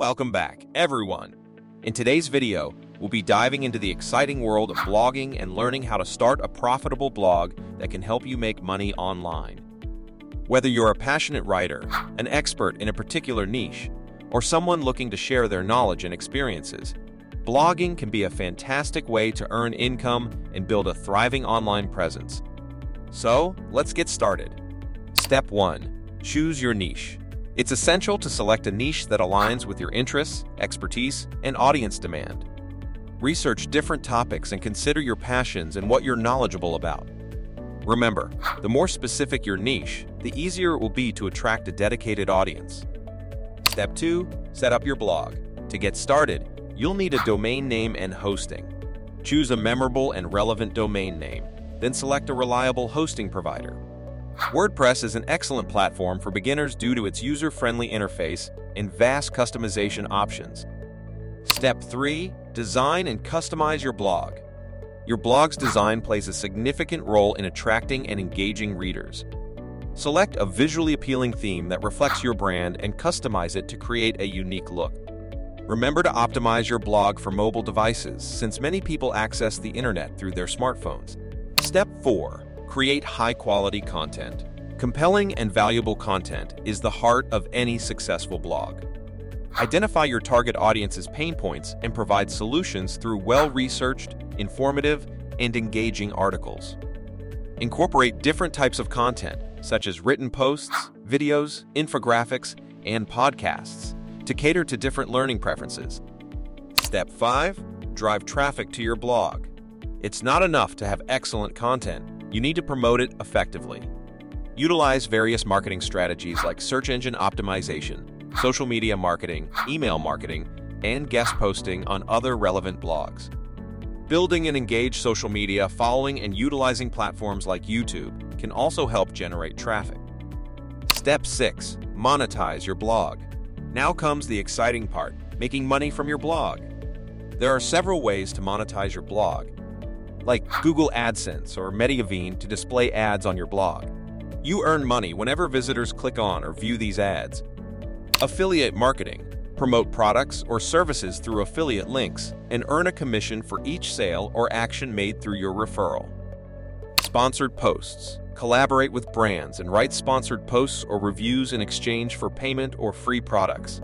Welcome back, everyone. In today's video, we'll be diving into the exciting world of blogging and learning how to start a profitable blog that can help you make money online. Whether you're a passionate writer, an expert in a particular niche, or someone looking to share their knowledge and experiences, blogging can be a fantastic way to earn income and build a thriving online presence. So, let's get started. Step 1. Choose your niche. It's essential to select a niche that aligns with your interests, expertise, and audience demand. Research different topics and consider your passions and what you're knowledgeable about. Remember, the more specific your niche, the easier it will be to attract a dedicated audience. Step 2. Set up your blog. To get started, you'll need a domain name and hosting. Choose a memorable and relevant domain name, then select a reliable hosting provider. WordPress is an excellent platform for beginners due to its user-friendly interface and vast customization options. Step 3. Design and customize your blog. Your blog's design plays a significant role in attracting and engaging readers. Select a visually appealing theme that reflects your brand and customize it to create a unique look. Remember to optimize your blog for mobile devices, since many people access the internet through their smartphones. Step 4. Create high-quality content. Compelling and valuable content is the heart of any successful blog. Identify your target audience's pain points and provide solutions through well-researched, informative, and engaging articles. Incorporate different types of content, such as written posts, videos, infographics, and podcasts, to cater to different learning preferences. Step 5. Drive traffic to your blog. It's not enough to have excellent content. You need to promote it effectively. Utilize various marketing strategies like search engine optimization, social media marketing, email marketing, and guest posting on other relevant blogs. Building an engaged social media following and utilizing platforms like YouTube can also help generate traffic. Step 6. Monetize your blog. Now comes the exciting part, making money from your blog. There are several ways to monetize your blog, like Google AdSense or Mediavine to display ads on your blog. You earn money whenever visitors click on or view these ads. Affiliate marketing. Promote products or services through affiliate links and earn a commission for each sale or action made through your referral. Sponsored posts. Collaborate with brands and write sponsored posts or reviews in exchange for payment or free products.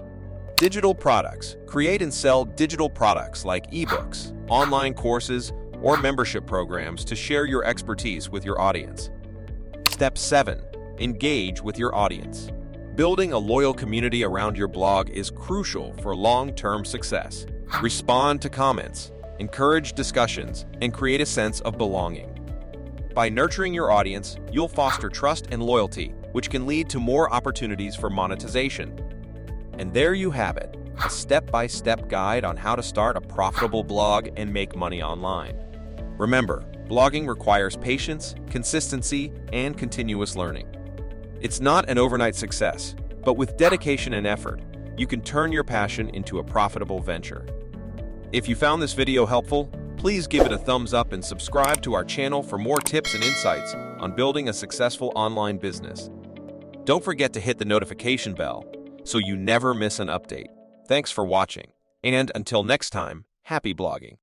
Digital products. Create and sell digital products like ebooks, online courses, or membership programs to share your expertise with your audience. Step 7. Engage with your audience. Building a loyal community around your blog is crucial for long-term success. Respond to comments, encourage discussions, and create a sense of belonging. By nurturing your audience, you'll foster trust and loyalty, which can lead to more opportunities for monetization. And there you have it, a step-by-step guide on how to start a profitable blog and make money online. Remember, blogging requires patience, consistency, and continuous learning. It's not an overnight success, but with dedication and effort, you can turn your passion into a profitable venture. If you found this video helpful, please give it a thumbs up and subscribe to our channel for more tips and insights on building a successful online business. Don't forget to hit the notification bell so you never miss an update. Thanks for watching, and until next time, happy blogging.